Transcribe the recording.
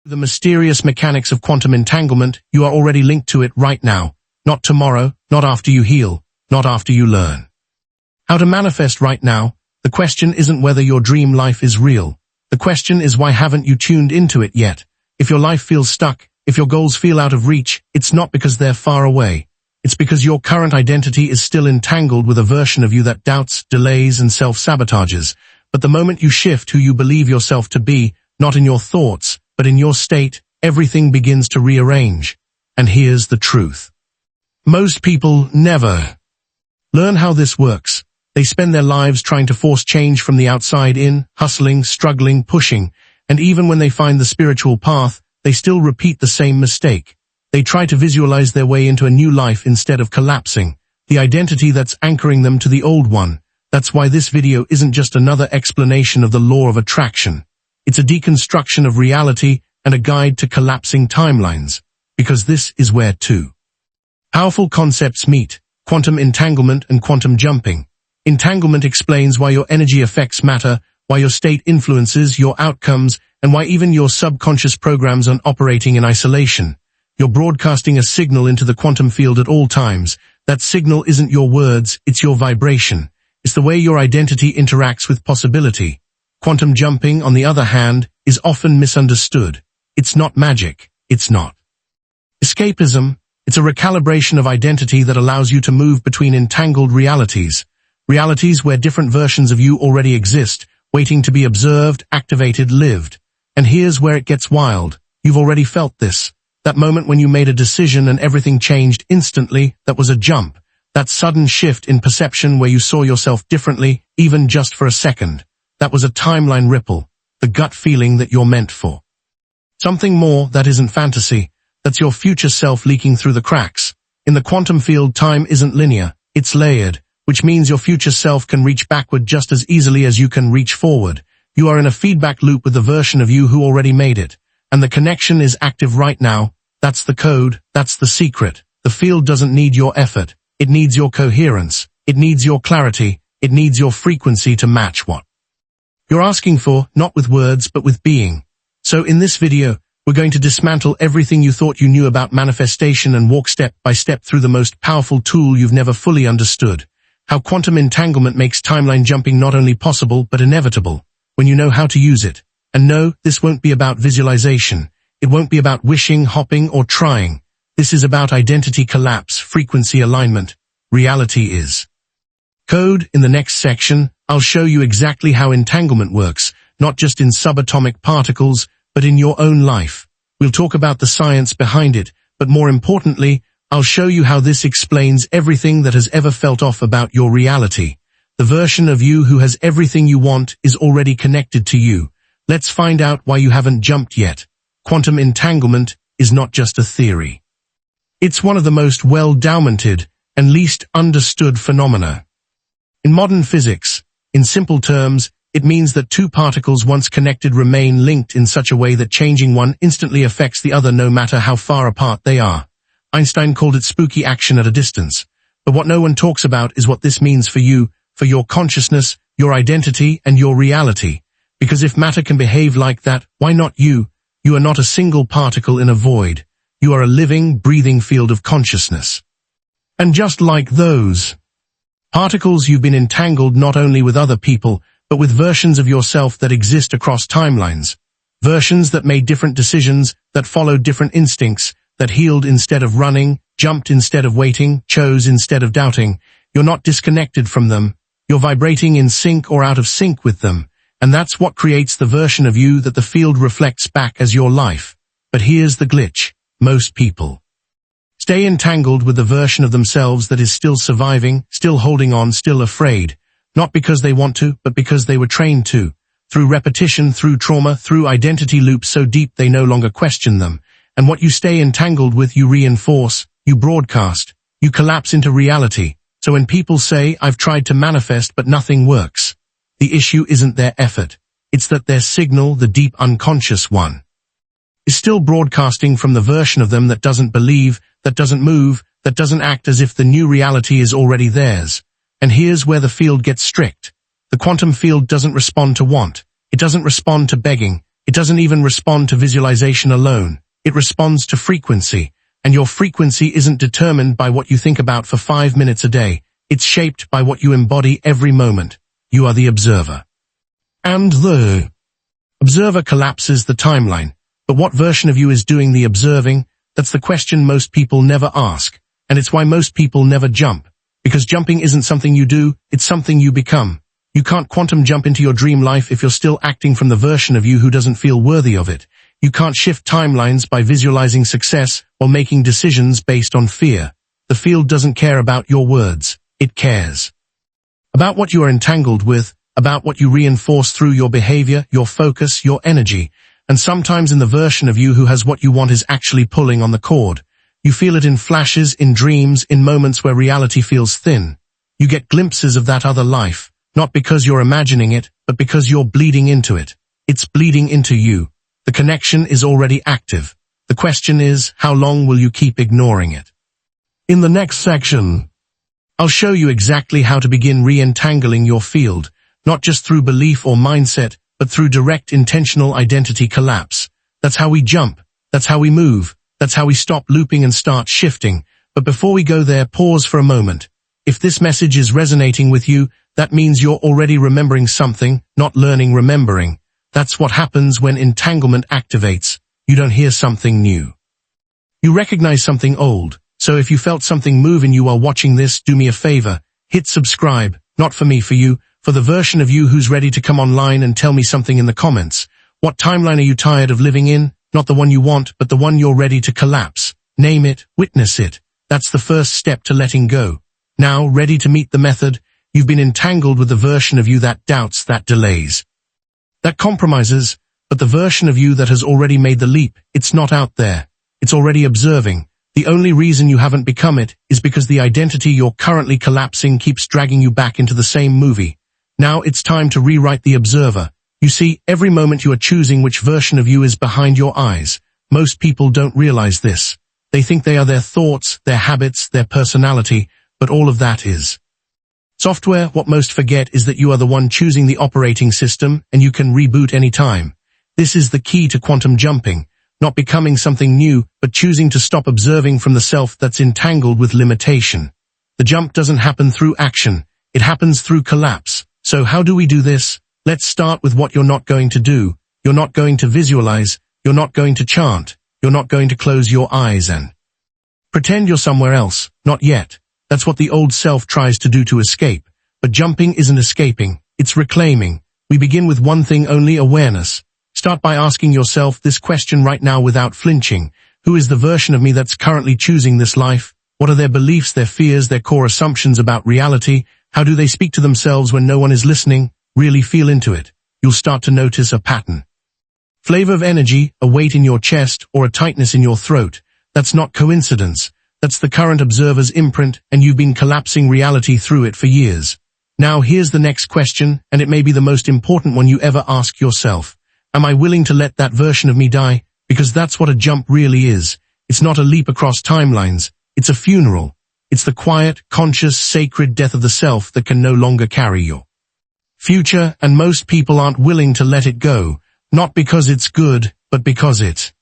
The mysterious mechanics of quantum entanglement, you are already linked to it right now, not tomorrow, not after you heal, not after you learn. How to manifest right now? The question isn't whether your dream life is real. The question is why haven't you tuned into it yet? If your life feels stuck, if your goals feel out of reach, it's not because they're far away. It's because your current identity is still entangled with a version of you that doubts, delays, and self-sabotages. But the moment you shift who you believe yourself to be, not in your thoughts, but in your state, everything begins to rearrange. And here's the truth. Most people never learn how this works. They spend their lives trying to force change from the outside in, hustling, struggling, pushing, and even when they find the spiritual path, they still repeat the same mistake. They try to visualize their way into a new life instead of collapsing, the identity that's anchoring them to the old one. That's why this video isn't just another explanation of the law of attraction. It's a deconstruction of reality and a guide to collapsing timelines, because this is where two powerful concepts meet: quantum entanglement and quantum jumping. Entanglement explains why your energy affects matter, why your state influences your outcomes, and why even your subconscious programs aren't operating in isolation. You're broadcasting a signal into the quantum field at all times. That signal isn't your words, it's your vibration. It's the way your identity interacts with possibility. Quantum jumping, on the other hand, is often misunderstood. It's not magic. It's not escapism. It's a recalibration of identity that allows you to move between entangled realities. Realities where different versions of you already exist, waiting to be observed, activated, lived. And here's where it gets wild. You've already felt this. That moment when you made a decision and everything changed instantly, that was a jump. That sudden shift in perception where you saw yourself differently, even just for a second. That was a timeline ripple, the gut feeling that you're meant for something more. That isn't fantasy. That's your future self leaking through the cracks. In the quantum field, time isn't linear. It's layered, which means your future self can reach backward just as easily as you can reach forward. You are in a feedback loop with the version of you who already made it. And the connection is active right now. That's the code. That's the secret. The field doesn't need your effort. It needs your coherence. It needs your clarity. It needs your frequency to match what you're asking for, not with words, but with being. So in this video, we're going to dismantle everything you thought you knew about manifestation and walk step by step through the most powerful tool you've never fully understood. How quantum entanglement makes timeline jumping not only possible, but inevitable, when you know how to use it. And no, this won't be about visualization. It won't be about wishing, hopping, or trying. This is about identity collapse, frequency alignment. Reality is code. In the next section, I'll show you exactly how entanglement works, not just in subatomic particles, but in your own life. We'll talk about the science behind it, but more importantly, I'll show you how this explains everything that has ever felt off about your reality. The version of you who has everything you want is already connected to you. Let's find out why you haven't jumped yet. Quantum entanglement is not just a theory. It's one of the most well-documented and least understood phenomena in modern physics. In simple terms, it means that two particles once connected remain linked in such a way that changing one instantly affects the other no matter how far apart they are. Einstein called it spooky action at a distance. But what no one talks about is what this means for you, for your consciousness, your identity, and your reality. Because if matter can behave like that, why not you? You are not a single particle in a void. You are a living, breathing field of consciousness. And just like those particles, you've been entangled not only with other people, but with versions of yourself that exist across timelines. Versions that made different decisions, that followed different instincts, that healed instead of running, jumped instead of waiting, chose instead of doubting. You're not disconnected from them. You're vibrating in sync or out of sync with them. And that's what creates the version of you that the field reflects back as your life. But here's the glitch. Most people stay entangled with the version of themselves that is still surviving, still holding on, still afraid. Not because they want to, but because they were trained to. Through repetition, through trauma, through identity loops so deep they no longer question them. And what you stay entangled with, you reinforce, you broadcast, you collapse into reality. So when people say, I've tried to manifest but nothing works, the issue isn't their effort. It's that their signal, the deep unconscious one, is still broadcasting from the version of them that doesn't believe, that doesn't move, that doesn't act as if the new reality is already theirs. And here's where the field gets strict. The quantum field doesn't respond to want. It doesn't respond to begging. It doesn't even respond to visualization alone. It responds to frequency. And your frequency isn't determined by what you think about for 5 minutes a day. It's shaped by what you embody every moment. You are the observer. And the observer collapses the timeline. But what version of you is doing the observing? That's the question most people never ask. And it's why most people never jump. Because jumping isn't something you do, it's something you become. You can't quantum jump into your dream life if you're still acting from the version of you who doesn't feel worthy of it. You can't shift timelines by visualizing success or making decisions based on fear. The field doesn't care about your words. It cares about what you are entangled with, about what you reinforce through your behavior, your focus, your energy. And sometimes in the version of you who has what you want is actually pulling on the cord. You feel it in flashes, in dreams, in moments where reality feels thin. You get glimpses of that other life. Not because you're imagining it, but because you're bleeding into it. It's bleeding into you. The connection is already active. The question is, how long will you keep ignoring it? In the next section, I'll show you exactly how to begin re-entangling your field, not just through belief or mindset, but through direct intentional identity collapse. That's how we jump. That's how we move. That's how we stop looping and start shifting. But before we go there, pause for a moment. If this message is resonating with you, that means you're already remembering something, not learning remembering. That's what happens when entanglement activates. You don't hear something new. You recognize something old. So if you felt something move in you while watching this, do me a favor. Hit subscribe. Not for me, for you. For the version of you who's ready to come online and tell me something in the comments. What timeline are you tired of living in? Not the one you want, but the one you're ready to collapse. Name it. Witness it. That's the first step to letting go. Now, ready to meet the method? You've been entangled with the version of you that doubts, that delays, that compromises, but the version of you that has already made the leap, it's not out there. It's already observing. The only reason you haven't become it is because the identity you're currently collapsing keeps dragging you back into the same movie. Now it's time to rewrite the observer. You see, every moment you are choosing which version of you is behind your eyes. Most people don't realize this. They think they are their thoughts, their habits, their personality, but all of that is software. What most forget is that you are the one choosing the operating system, and you can reboot anytime. This is the key to quantum jumping, not becoming something new, but choosing to stop observing from the self that's entangled with limitation. The jump doesn't happen through action, it happens through collapse. So how do we do this? Let's start with what you're not going to do. You're not going to visualize, you're not going to chant, you're not going to close your eyes and pretend you're somewhere else. Not yet. That's what the old self tries to do to escape. But jumping isn't escaping, it's reclaiming. We begin with one thing only: awareness. Start by asking yourself this question right now without flinching. Who is the version of me that's currently choosing this life? What are their beliefs, their fears, their core assumptions about reality? How do they speak to themselves when no one is listening? Really feel into it. You'll start to notice a pattern. Flavor of energy, a weight in your chest, or a tightness in your throat. That's not coincidence. That's the current observer's imprint, and you've been collapsing reality through it for years. Now here's the next question, and it may be the most important one you ever ask yourself. Am I willing to let that version of me die? Because that's what a jump really is. It's not a leap across timelines. It's a funeral. It's the quiet, conscious, sacred death of the self that can no longer carry your future, and most people aren't willing to let it go. Not because it's good, but because it